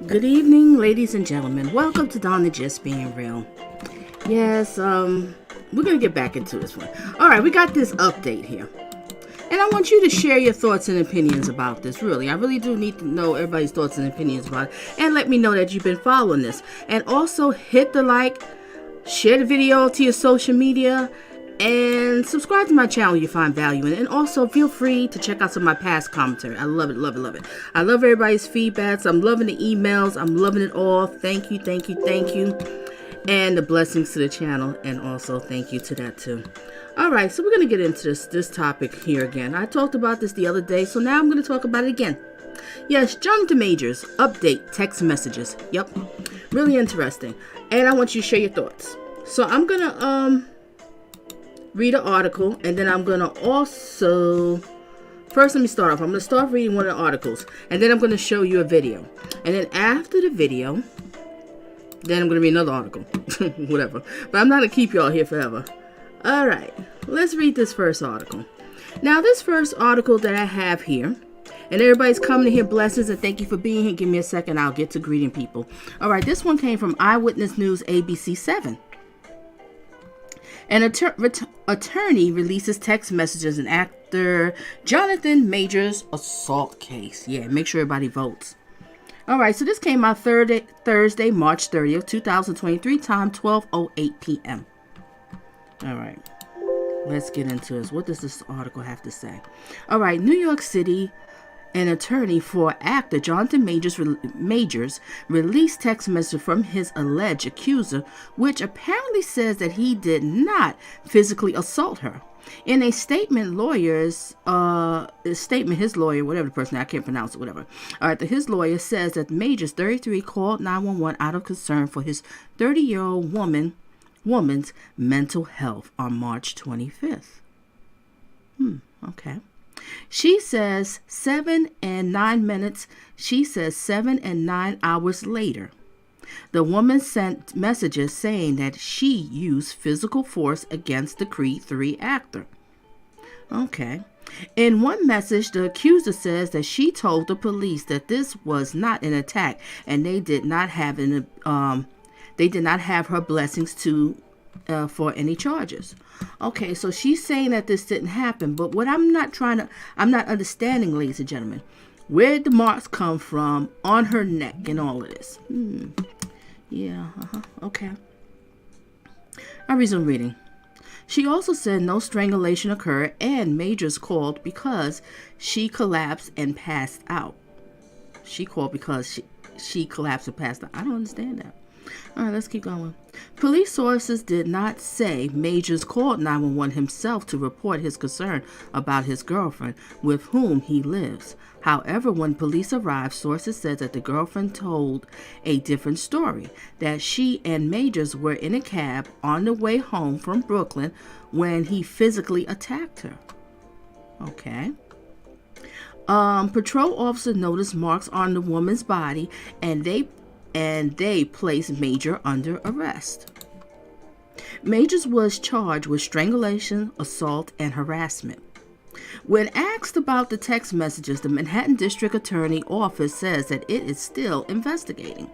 Good evening, ladies and gentlemen. Welcome to Donna Just Being Real. Yes, we're gonna get back into this one. All right, we got this update here, and I want you to share your thoughts and opinions about this. Really, I really do need to know everybody's thoughts and opinions about it, and let me know that you've been following this. And also hit the like, share the video to your social media, and subscribe to my channel if you find value in it. And also feel free to check out some of my past commentary. I love it, love it, love it. I love everybody's feedbacks. I'm loving the emails. I'm loving it all. Thank you, thank you, thank you. And the blessings to the channel. And also thank you to that too. Alright, so we're going to get into this topic here again. I talked about this the other day, so now I'm going to talk about it again. Yes, Jonathan Majors, update text messages. Yep, really interesting. And I want you to share your thoughts. So I'm going to read an article, and then I'm going to also, first let me start off. I'm going to start reading one of the articles, and then I'm going to show you a video. And then after the video, then I'm going to read another article. Whatever. But I'm not going to keep y'all here forever. Alright, let's read this first article. Now, this first article that I have here, and everybody's coming to hear blessings, and thank you for being here. Give me a second, I'll get to greeting people. Alright, this one came from Eyewitness News ABC 7. An attorney releases text messages in actor Jonathan Majors' assault case. Yeah, make sure everybody votes. Alright, so this came out Thursday, March 30th, 2023, time 12:08 p.m. Alright, let's get into this. What does this article have to say? Alright, New York City, an attorney for actor Jonathan Majors released text message from his alleged accuser, which apparently says that he did not physically assault her. In a statement, his lawyer, whatever the person, I can't pronounce it, whatever. All right, his lawyer says that Majors, 33, called 911 out of concern for his 30-year-old woman's mental health on March 25th. Okay. She says 7 and 9 minutes. She says 7 and 9 hours later, the woman sent messages saying that she used physical force against the Creed 3 actor. Okay. In one message, the accuser says that she told the police that this was not an attack, and they did not have her blessings to for any charges. Okay, so she's saying that this didn't happen, but what I'm not understanding, ladies and gentlemen, where did the marks come from on her neck and all of this? Yeah, okay. I resume reading. She also said no strangulation occurred, and Majors called because she collapsed and passed out. She called because she collapsed and passed out. I don't understand that. All right, let's keep going. Police sources did not say Majors called 911 himself to report his concern about his girlfriend, with whom he lives. However, when police arrived, sources said that the girlfriend told a different story, that she and Majors were in a cab on the way home from Brooklyn when he physically attacked her. Okay. Patrol officers noticed marks on the woman's body, and they placed Major under arrest. Majors was charged with strangulation, assault, and harassment. When asked about the text messages, the Manhattan District Attorney Office says that it is still investigating.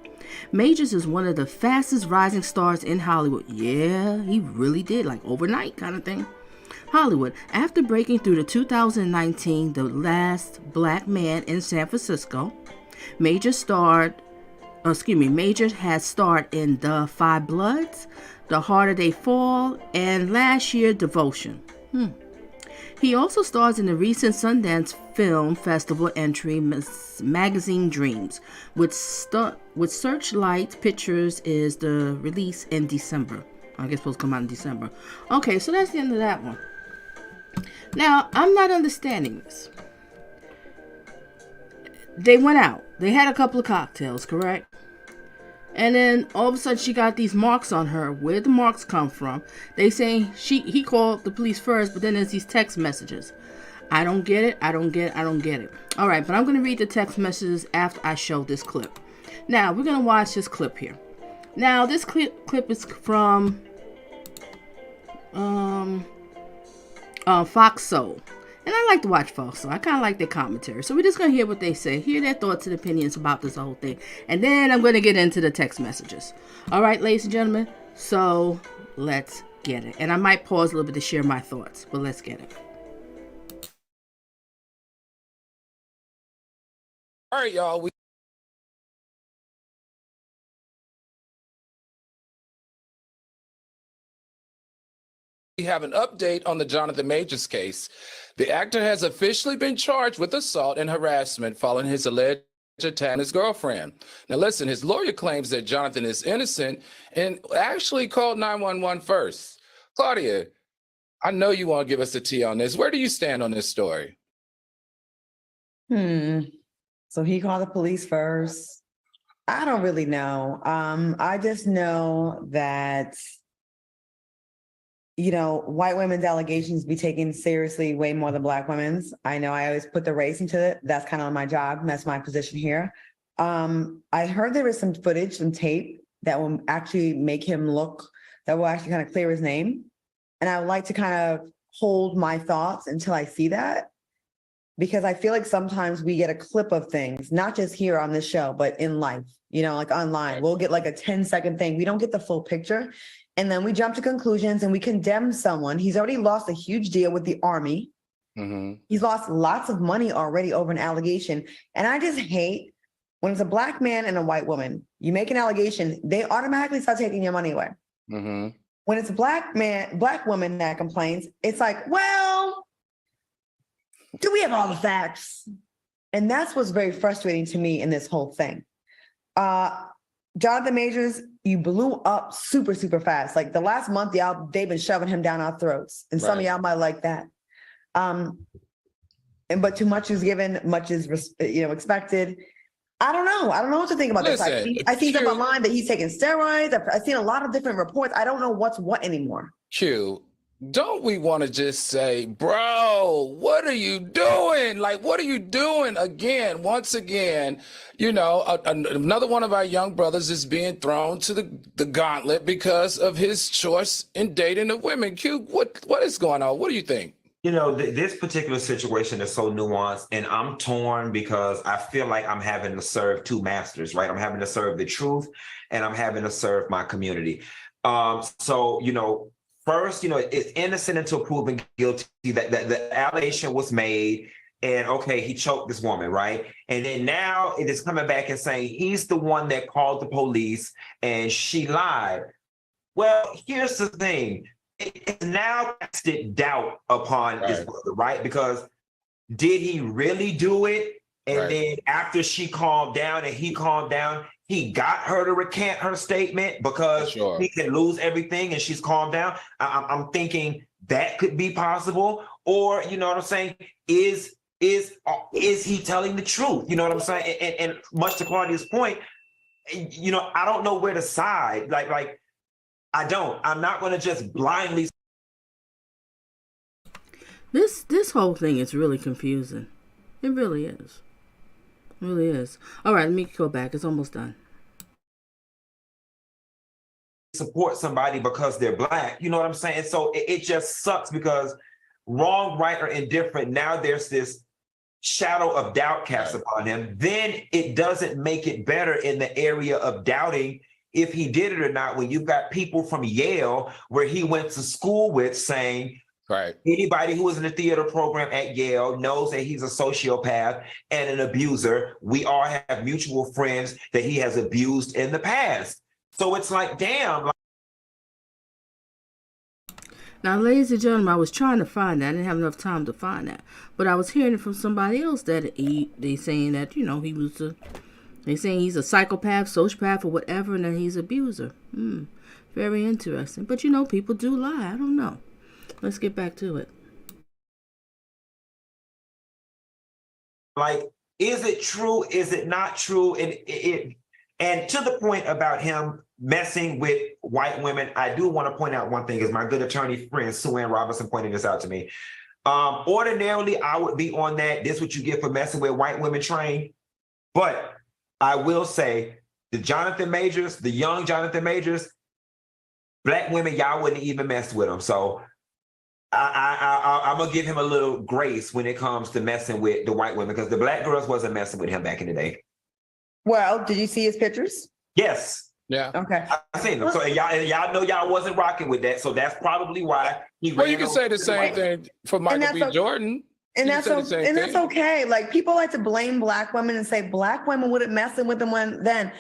Majors is one of the fastest rising stars in Hollywood. Yeah, he really did, like overnight kind of thing. Hollywood, after breaking through the 2019 The Last Black Man in San Francisco, Major has starred in The Five Bloods, The Harder They Fall, and last year, Devotion. He also stars in the recent Sundance Film Festival entry Magazine Dreams, with Searchlight Pictures is the release in December. I guess it's supposed to come out in December. Okay, so that's the end of that one. Now, I'm not understanding this. They went out. They had a couple of cocktails, correct? And then all of a sudden she got these marks on her. Where'd the marks come from? They say he called the police first, but then there's these text messages. I don't get it. I don't get it. All right, but I'm going to read the text messages after I show this clip. Now, we're going to watch this clip here. Now, this clip is from Fox Soul. And I like to watch folks, so I kind of like their commentary. So we're just going to hear what they say, hear their thoughts and opinions about this whole thing. And then I'm going to get into the text messages. All right, ladies and gentlemen, so let's get it. And I might pause a little bit to share my thoughts, but let's get it. All right, y'all. We have an update on the Jonathan Majors case. The actor has officially been charged with assault and harassment following his alleged attack on his girlfriend. Now, listen, his lawyer claims that Jonathan is innocent and actually called 911 first. Claudia, I know you want to give us the tea on this. Where do you stand on this story? So he called the police first. I don't really know. I just know that, you know, white women's allegations be taken seriously way more than Black women's. I know I always put the race into it. That's kind of my job. That's my position here. I heard there is some footage, some tape that will actually make him look, that will actually kind of clear his name. And I would like to kind of hold my thoughts until I see that, because I feel like sometimes we get a clip of things, not just here on this show, but in life, you know, like online. We'll get like a 10-second thing. We don't get the full picture. And then we jump to conclusions and we condemn someone. He's already lost a huge deal with the Army. He's lost lots of money already over an allegation. And I just hate when it's a Black man and a white woman, you make an allegation, they automatically start taking your money away. When it's a Black woman that complains, it's like, well, do we have all the facts? And that's what's very frustrating to me in this whole thing. Jonathan Majors, you blew up super, super fast. Like the last month, they've been shoving him down our throats. And some of y'all might like that. But too much is given, much is expected. I don't know. I don't know what to think about this. I see stuff online that he's taking steroids. I've seen a lot of different reports. I don't know what's what anymore. Q, don't we want to just say, bro, what are you doing? Like, what are you doing again? Once again, you know, another one of our young brothers is being thrown to the gauntlet because of his choice in dating the women. Q, what is going on? What do you think? You know, this particular situation is so nuanced, and I'm torn because I feel like I'm having to serve two masters, right? I'm having to serve the truth and I'm having to serve my community. So, you know, first, you know, it's innocent until proven guilty. That the allegation was made, and okay, he choked this woman, right? And then now it is coming back and saying he's the one that called the police and she lied. Well, here's the thing. It's now casted doubt upon his brother, right? Because did he really do it? And then after she calmed down and he calmed down, he got her to recant her statement because he can lose everything and she's calmed down. I'm thinking that could be possible. Or, you know what I'm saying? Is he telling the truth? You know what I'm saying? And much to Claudia's point, you know, I don't know where to side. Like, I'm not going to just blindly. This whole thing is really confusing. It really is. It really is. All right, let me go back. It's almost done. Support somebody because they're Black. You know what I'm saying? So it just sucks because wrong, right, or indifferent, now there's this shadow of doubt cast upon him. Then it doesn't make it better in the area of doubting if he did it or not, when you've got people from Yale, where he went to school with, saying, anybody who was in the theater program at Yale knows that he's a sociopath and an abuser. We all have mutual friends that he has abused in the past. So it's like, damn. Now, ladies and gentlemen, I was trying to find that. I didn't have enough time to find that. But I was hearing it from somebody else that they saying that, you know, they're saying he's a psychopath, sociopath, or whatever, and that he's an abuser. Very interesting. But, you know, people do lie. I don't know. Let's get back to it. Like, is it true? Is it not true? And to the point about him messing with white women, I do want to point out one thing, is my good attorney friend, Sue Ann Robinson, pointed this out to me. Ordinarily, I would be on that. This is what you get for messing with white women trained. But I will say the Jonathan Majors, the young Jonathan Majors, Black women, y'all wouldn't even mess with them. So I'm gonna give him a little grace when it comes to messing with the white women, because the black girls wasn't messing with him back in the day. Well, did you see his pictures? Yes, Yeah. Okay. I seen them. So y'all know y'all wasn't rocking with that. So that's probably why he. Well, you can say the same thing for Michael B. Jordan. And You that's can say the same that's thing. okay. Like, people like to blame black women and say black women wouldn't messing with them then.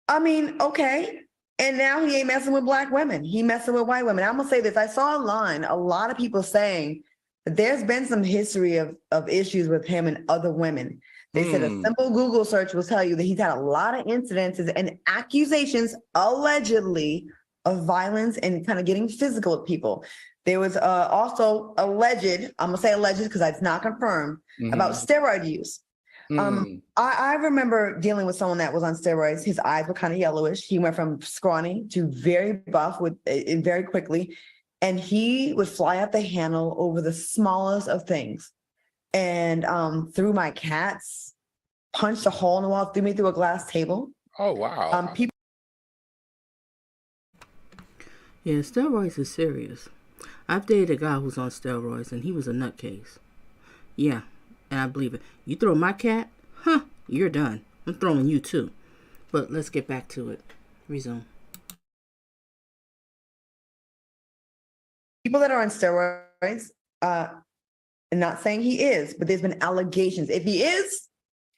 I mean, okay. And now he ain't messing with black women. He messing with white women. I'm gonna say this. I saw online a lot of people saying that there's been some history of issues with him and other women. They said a simple Google search will tell you that he's had a lot of incidences and accusations, allegedly, of violence and kind of getting physical with people. There was also alleged, I'm gonna say alleged because it's not confirmed, about steroid use. I remember dealing with someone that was on steroids. His eyes were kind of yellowish. He went from scrawny to very buff very quickly. And he would fly out the handle over the smallest of things. And threw my cats, punched a hole in the wall, threw me through a glass table. Oh, wow. People. Yeah, steroids is serious. I've dated a guy who's on steroids, and he was a nutcase. Yeah, and I believe it. You throw my cat, you're done. I'm throwing you too. But let's get back to it. Resume. People that are on steroids, I'm not saying he is, but there's been allegations. If he is,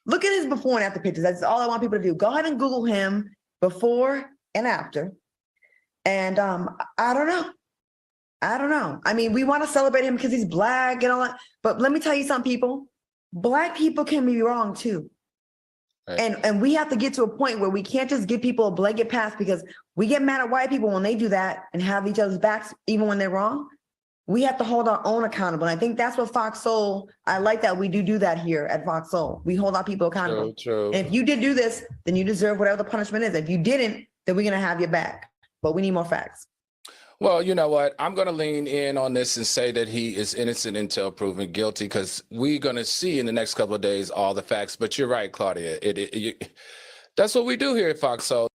look at his before and after pictures. That's all I want people to do. Go ahead and Google him before and after. And I don't know. I mean, we want to celebrate him because he's black and all that. But let me tell you something, people. Black people can be wrong too. Right. And we have to get to a point where we can't just give people a blanket pass, because we get mad at white people when they do that and have each other's backs even when they're wrong. We have to hold our own accountable. And I think that's what Fox Soul, I like that we do that here at Fox Soul. We hold our people accountable. True. And if you did do this, then you deserve whatever the punishment is. If you didn't, then we're going to have your back. But we need more facts. Well, you know what? I'm going to lean in on this and say that he is innocent until proven guilty, because we're going to see in the next couple of days all the facts. But you're right, Claudia. That's what we do here at Fox Soul.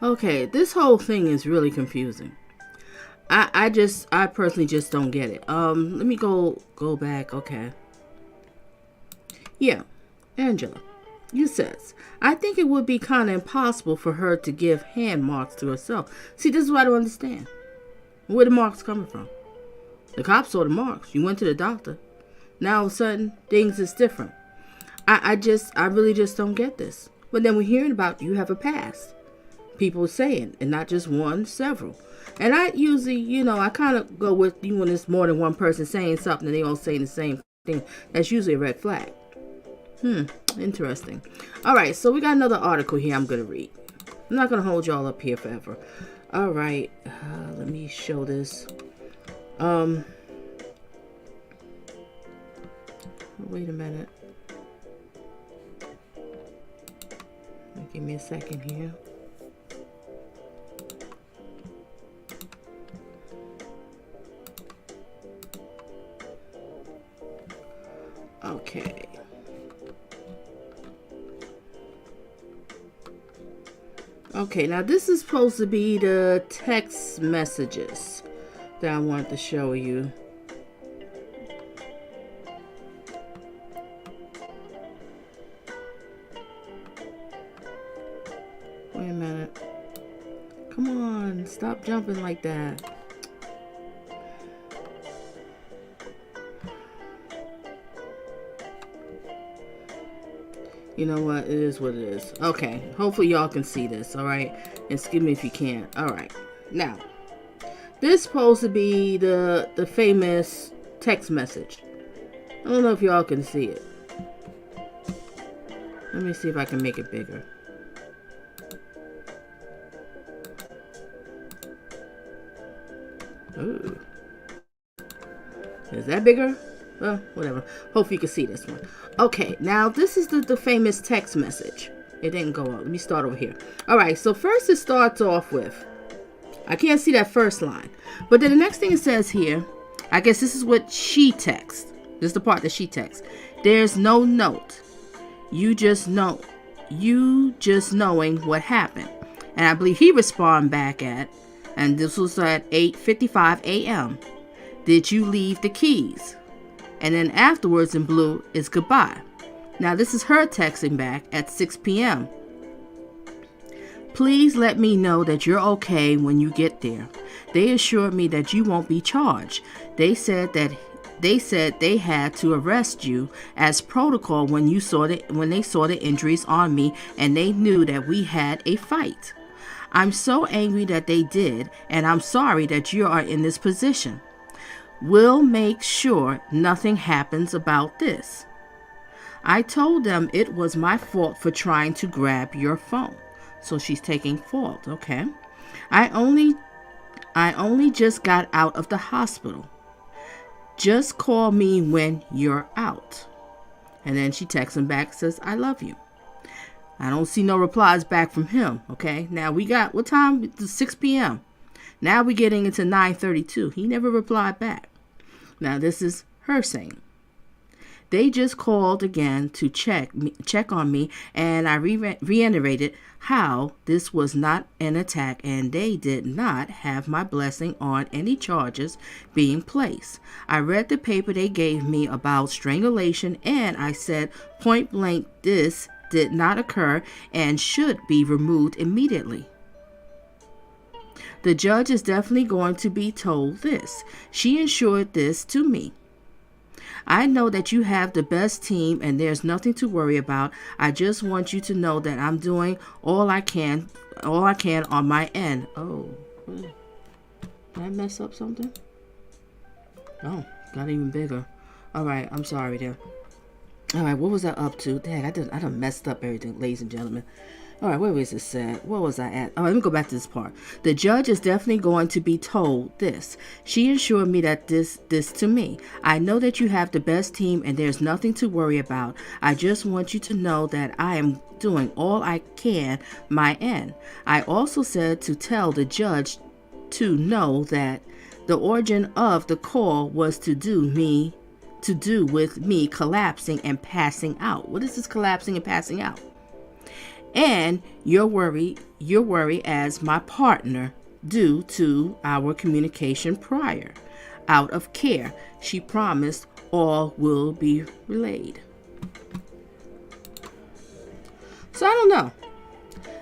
Okay, this whole thing is really confusing. I personally just don't get it. Let me go back. Okay. Yeah, Angela, you says, I think it would be kind of impossible for her to give hand marks to herself. See, this is what I don't understand. Where the marks coming from? The cops saw the marks. You went to the doctor. Now all of a sudden, things is different. I really just don't get this. But then we're hearing about you have a past. People saying, and not just one, several. And I usually, I kind of go with you when it's more than one person saying something and they all saying the same thing. That's usually a red flag. Interesting. All right, so we got another article here I'm going to read. I'm not going to hold y'all up here forever. All right, let me show this. Wait a minute. Give me a second here. Okay. Okay, now this is supposed to be the text messages that I wanted to show you. Wait a minute. Come on, stop jumping like that. You know what? It is what it is. Okay. Hopefully y'all can see this. All right. Excuse me if you can't. All right. Now, this is supposed to be the famous text message. I don't know if y'all can see it. Let me see if I can make it bigger. Ooh. Is that bigger? Well, whatever. Hopefully you can see this one. Okay, now this is the famous text message. It didn't go up. Let me start over here. All right, so first it starts off with, I can't see that first line. But then the next thing it says here, I guess this is what she texts. This is the part that she texts. There's no note. You just know. You just knowing what happened. And I believe he responded back at, and this was at 8:55 a.m. Did you leave the keys? And then afterwards in blue is goodbye. Now this is her texting back at 6 p.m. Please let me know that you're okay when you get there. They assured me that you won't be charged. They said they had to arrest you as protocol when they saw the injuries on me, and they knew that we had a fight. I'm so angry that they did, and I'm sorry that you are in this position. We'll make sure nothing happens about this. I told them it was my fault for trying to grab your phone. So she's taking fault, okay? I only just got out of the hospital. Just call me when you're out. And then she texts him back, says, I love you. I don't see no replies back from him, okay? Now we got, what time? It's 6 p.m. Now we're getting into 9:32. He never replied back. Now this is her saying, they just called again to check on me, and I reiterated how this was not an attack and they did not have my blessing on any charges being placed. I read the paper they gave me about strangulation, and I said point blank this did not occur and should be removed immediately. The judge is definitely going to be told this. She ensured this to me. I know that you have the best team and there's nothing to worry about. I just want you to know that I'm doing all I can on my end. Oh, did I mess up something? Oh, got even bigger. All right, I'm sorry there. All right, what was I up to? Dang, I done messed up everything, ladies and gentlemen. All right, where was this at? What was I at? All right, let me go back to this part. The judge is definitely going to be told this. She assured me that this to me. I know that you have the best team and there's nothing to worry about. I just want you to know that I am doing all I can my end. I also said to tell the judge to know that the origin of the call was to do with me collapsing and passing out. What is this collapsing and passing out? And your worry as my partner due to our communication prior. Out of care, she promised all will be relayed. So I don't know.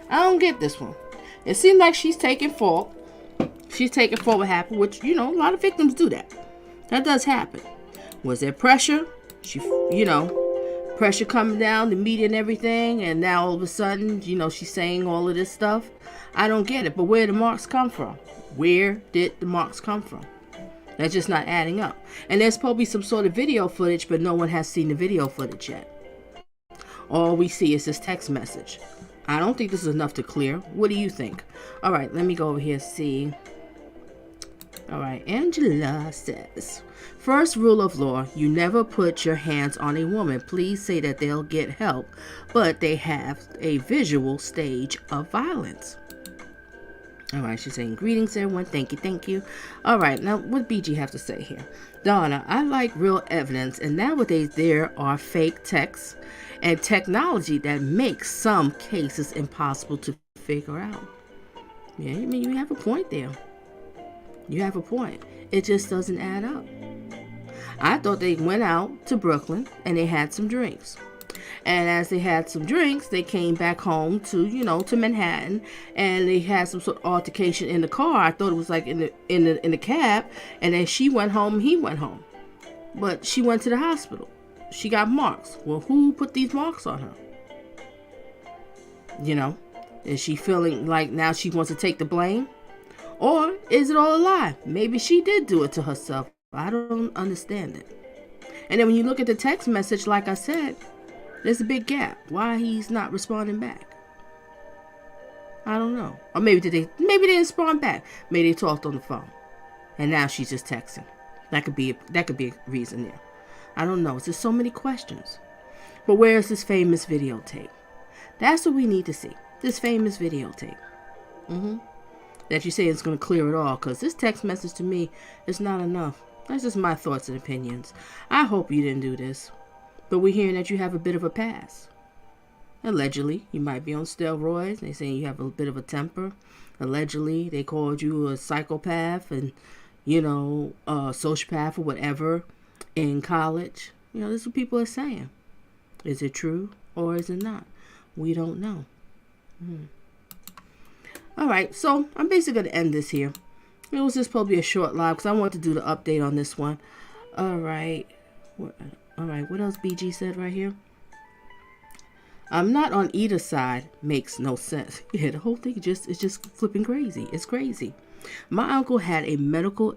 I don't get this one. It seems like she's taking fault. She's taking fault what happened, which, a lot of victims do that. That does happen. Was there pressure? Pressure coming down, the media and everything, and now all of a sudden, she's saying all of this stuff. I don't get it, but where did the marks come from? Where did the marks come from? That's just not adding up. And there's probably some sort of video footage, but no one has seen the video footage yet. All we see is this text message. I don't think this is enough to clear. What do you think? All right, let me go over here and see. All right, Angela says, first rule of law, you never put your hands on a woman. Please say that they'll get help, but they have a visual stage of violence. All right, she's saying, greetings, everyone. Thank you. All right, now what BG have to say here? Donna, I like real evidence, and nowadays there are fake texts and technology that makes some cases impossible to figure out. Yeah, I mean, you have a point there. You have a point. It just doesn't add up. I thought they went out to Brooklyn and they had some drinks. And as they had some drinks, they came back home to, to Manhattan, and they had some sort of altercation in the car. I thought it was like in the cab, and then she went home and he went home. But she went to the hospital. She got marks. Well, who put these marks on her? Is she feeling like now she wants to take the blame? Or is it all a lie? Maybe she did do it to herself. I don't understand it. And then when you look at the text message, like I said, there's a big gap. Why he's not responding back? I don't know. Or maybe they didn't respond back. Maybe they talked on the phone, and now she's just texting. That could be a reason there. I don't know. It's just so many questions. But where is this famous videotape? That's what we need to see. This famous videotape. That you say is going to clear it all, because this text message to me is not enough. That's just my thoughts and opinions. I hope you didn't do this, but we're hearing that you have a bit of a past. Allegedly, you might be on steroids. They saying you have a bit of a temper. Allegedly, they called you a psychopath and, a sociopath or whatever in college. This is what people are saying. Is it true or is it not? We don't know. All right, so I'm basically going to end this here. It was just supposed to be a short live because I want to do the update on this one. All right. What else BG said right here? I'm not on either side. Makes no sense. Yeah, the whole thing is just flipping crazy. It's crazy. My uncle had a medical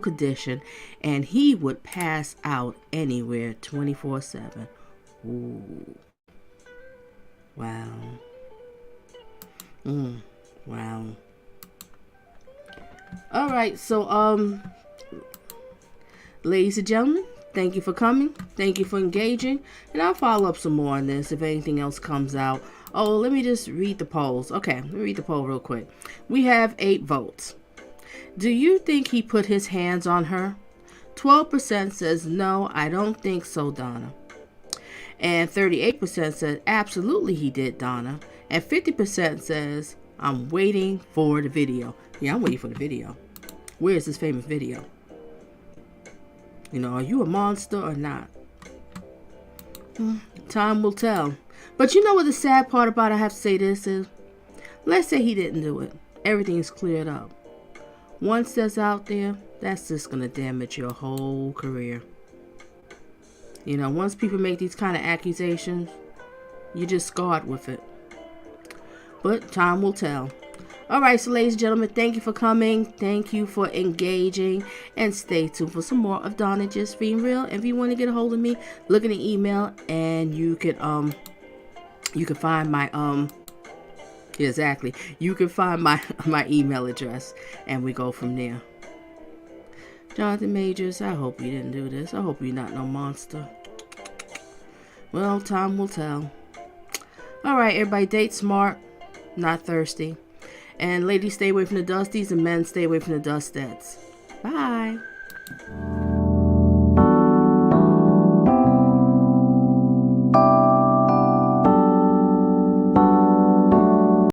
condition, and he would pass out anywhere 24/7. Ooh. Wow. Wow. All right, so ladies and gentlemen, thank you for coming. Thank you for engaging, and I'll follow up some more on this if anything else comes out. Oh, let me just read the polls. Okay, let me read the poll real quick. We have 8 votes. Do you think he put his hands on her? 12% says no, I don't think so, Donna. And 38% says absolutely he did, Donna. And 50% says I'm waiting for the video. Yeah, I'm waiting for the video. Where is this famous video? Are you a monster or not? Time will tell. But you know what the sad part about I have to say this is? Let's say he didn't do it. Everything is cleared up. Once that's out there, that's just going to damage your whole career. Once people make these kind of accusations, you're just scarred with it. But time will tell. All right, so ladies and gentlemen, thank you for coming. Thank you for engaging. And stay tuned for some more of Donna Just Being Real. If you want to get a hold of me, look in the email and you can find my exactly. You can find my email address and we go from there. Jonathan Majors, I hope you didn't do this. I hope you're not no monster. Well, time will tell. All right, everybody, date smart, not thirsty. And ladies, stay away from the dusties, and men, stay away from the dustettes. Bye.